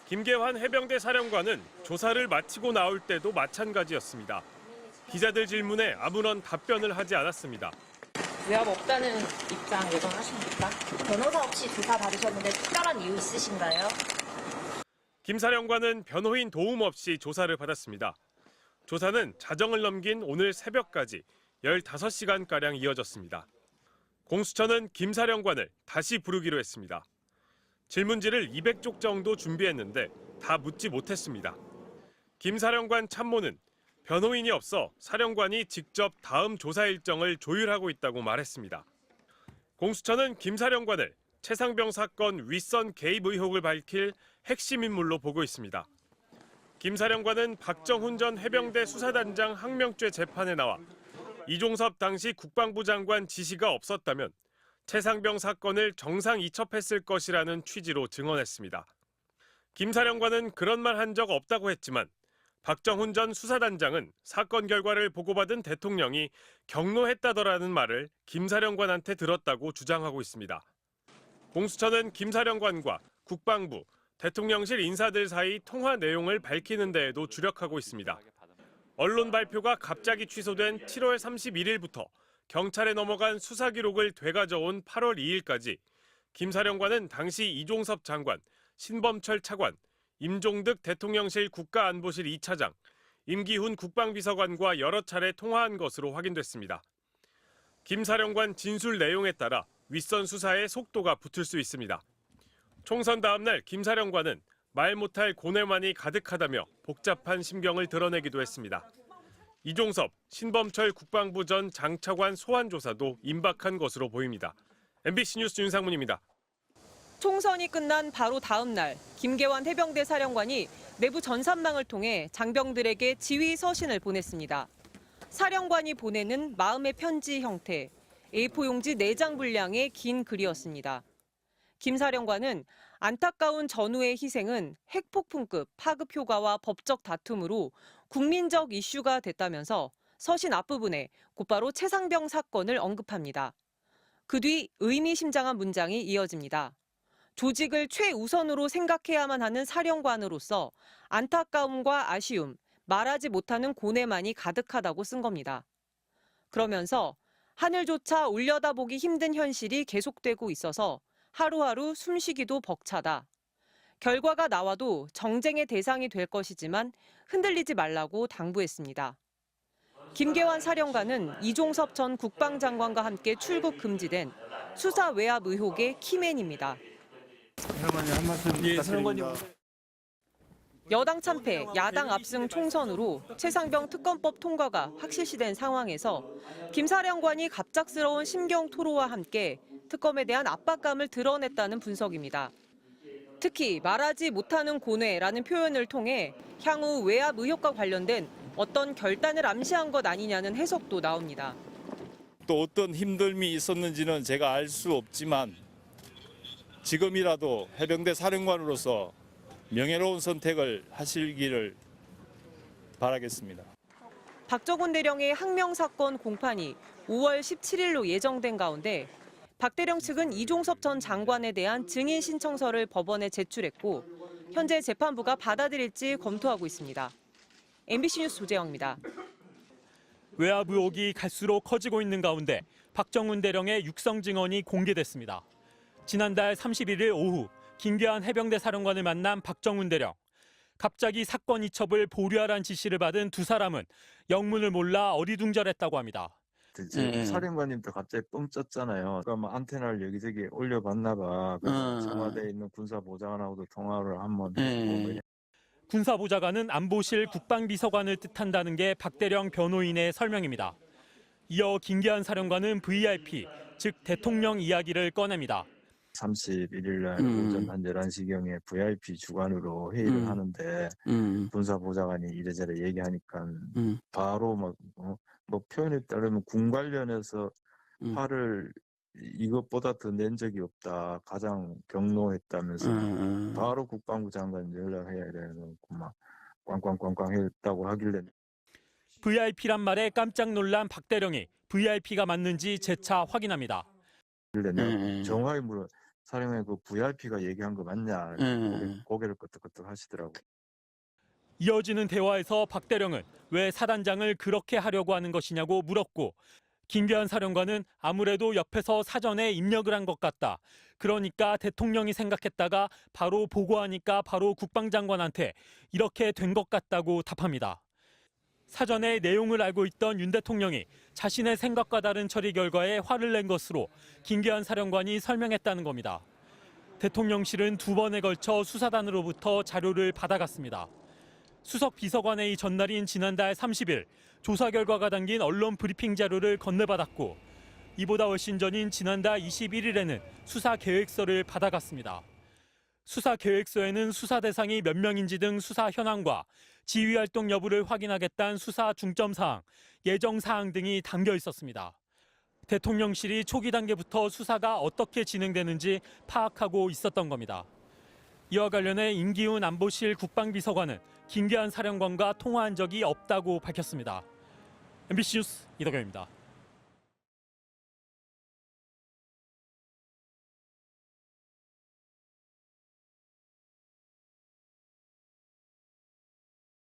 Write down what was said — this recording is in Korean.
김계환 해병대 사령관은 조사를 마치고 나올 때도 마찬가지였습니다. 기자들 질문에 아무런 답변을 하지 않았습니다. 외압 없다는 입장 예정하십니까? 변호사 없이 조사 받으셨는데 특별한 이유 있으신가요? 김 사령관은 변호인 도움 없이 조사를 받았습니다. 조사는 자정을 넘긴 오늘 새벽까지 15시간가량 이어졌습니다. 공수처는 김 사령관을 다시 부르기로 했습니다. 질문지를 200쪽 정도 준비했는데 다 묻지 못했습니다. 김 사령관 참모는 변호인이 없어 사령관이 직접 다음 조사 일정을 조율하고 있다고 말했습니다. 공수처는 김 사령관을 최상병 사건 윗선 개입 의혹을 밝힐 핵심 인물로 보고 있습니다. 김 사령관은 박정훈 전 해병대 수사단장 항명죄 재판에 나와 이종섭 당시 국방부 장관 지시가 없었다면 최상병 사건을 정상 이첩했을 것이라는 취지로 증언했습니다. 김 사령관은 그런 말 한 적 없다고 했지만 박정훈 전 수사단장은 사건 결과를 보고받은 대통령이 경로했다더라는 말을 김 사령관한테 들었다고 주장하고 있습니다. 공수처는 김 사령관과 국방부, 대통령실 인사들 사이 통화 내용을 밝히는 데에도 주력하고 있습니다. 언론 발표가 갑자기 취소된 7월 31일부터 경찰에 넘어간 수사 기록을 되가져온 8월 2일까지 김 사령관은 당시 이종섭 장관, 신범철 차관, 임종득 대통령실 국가안보실 2차장, 임기훈 국방비서관과 여러 차례 통화한 것으로 확인됐습니다. 김 사령관 진술 내용에 따라 윗선 수사에 속도가 붙을 수 있습니다. 총선 다음 날 김 사령관은 말 못할 고뇌만이 가득하다며 복잡한 심경을 드러내기도 했습니다. 이종섭, 신범철 국방부 전 장차관 소환 조사도 임박한 것으로 보입니다. MBC 뉴스 윤상문입니다. 총선이 끝난 바로 다음 날 김계환 해병대 사령관이 내부 전산망을 통해 장병들에게 지휘 서신을 보냈습니다. 사령관이 보내는 마음의 편지 형태, A4 용지 4장 분량의 긴 글이었습니다. 김 사령관은 안타까운 전우의 희생은 핵폭풍급 파급 효과와 법적 다툼으로 국민적 이슈가 됐다면서 서신 앞부분에 곧바로 최상병 사건을 언급합니다. 그 뒤 의미심장한 문장이 이어집니다. 조직을 최우선으로 생각해야만 하는 사령관으로서 안타까움과 아쉬움, 말하지 못하는 고뇌만이 가득하다고 쓴 겁니다. 그러면서 하늘조차 올려다보기 힘든 현실이 계속되고 있어서 하루하루 숨쉬기도 벅차다. 결과가 나와도 정쟁의 대상이 될 것이지만 흔들리지 말라고 당부했습니다. 김계환 사령관은 이종섭 전 국방장관과 함께 출국 금지된 수사 외압 의혹의 키맨입니다. 사령관님 한 말씀 부탁드립니다. 여당 참패, 야당 압승 총선으로 최상병 특검법 통과가 확실시된 상황에서 김 사령관이 갑작스러운 심경 토로와 함께 특검에 대한 압박감을 드러냈다는 분석입니다. 특히 말하지 못하는 고뇌라는 표현을 통해 향후 외압 의혹과 관련된 어떤 결단을 암시한 것 아니냐는 해석도 나옵니다. 또 어떤 힘듦이 있었는지는 제가 알 수 없지만 지금이라도 해병대 사령관으로서 명예로운 선택을 하시기를 바라겠습니다. 박정훈 대령의 항명 사건 공판이 5월 17일로 예정된 가운데 박 대령 측은 이종섭 전 장관에 대한 증인 신청서를 법원에 제출했고 현재 재판부가 받아들일지 검토하고 있습니다. MBC 뉴스 조재영입니다. 외압 의혹이 갈수록 커지고 있는 가운데 박정훈 대령의 육성 증언이 공개됐습니다. 지난달 31일 오후 김계환 해병대 사령관을 만난 박정훈 대령. 갑자기 사건 이첩을 보류하라는 지시를 받은 두 사람은 영문을 몰라 어리둥절했다고 합니다. 사령관님도 갑자기 뻥 쪘잖아요. 그러니까 뭐 안테나를 여기저기 올려봤나 봐. 청와대에 있는 군사보좌관하고도 통화를 한번 했고. 군사보좌관은 안보실 국방비서관을 뜻한다는 게 박 대령 변호인의 설명입니다. 이어 김계환 사령관은 VIP, 즉 대통령 이야기를 꺼냅니다. 31일 날 오전 한 11시경에 VIP 주관으로 회의를 하는데 군사보좌관이 이래저래 얘기하니까 바로 뭐 표현에 따르면 군 관련해서 화를 이것보다 더 낸 적이 없다. 가장 경로했다면서 바로 국방부 장관 연락해야 되는 막 꽝꽝꽝꽝 했다고 하길래 VIP란 말에 깜짝 놀란 박 대령이 VIP가 맞는지 재차 확인합니다. 정확히 물어 사령관 그 VIP가 얘기한 거 맞냐? 고개를 끄덕끄덕 하시더라고. 이어지는 대화에서 박 대령은 왜 사단장을 그렇게 하려고 하는 것이냐고 물었고 김계환 사령관은 아무래도 옆에서 사전에 입력을 한 것 같다. 그러니까 대통령이 생각했다가 바로 보고하니까 바로 국방장관한테 이렇게 된 것 같다고 답합니다. 사전에 내용을 알고 있던 윤 대통령이 자신의 생각과 다른 처리 결과에 화를 낸 것으로 김계환 사령관이 설명했다는 겁니다. 대통령실은 2번에 걸쳐 수사단으로부터 자료를 받아갔습니다. 수석 비서관회의 전날인 지난달 30일 조사 결과가 담긴 언론 브리핑 자료를 건네받았고 이보다 훨씬 전인 지난달 21일에는 수사 계획서를 받아갔습니다. 수사 계획서에는 수사 대상이 몇 명인지 등 수사 현황과 지휘 활동 여부를 확인하겠다는 수사 중점 사항, 예정 사항 등이 담겨 있었습니다. 대통령실이 초기 단계부터 수사가 어떻게 진행되는지 파악하고 있었던 겁니다. 이와 관련해 임기훈 안보실 국방비서관은 김계환 사령관과 통화한 적이 없다고 밝혔습니다. MBC 뉴스 이덕영입니다.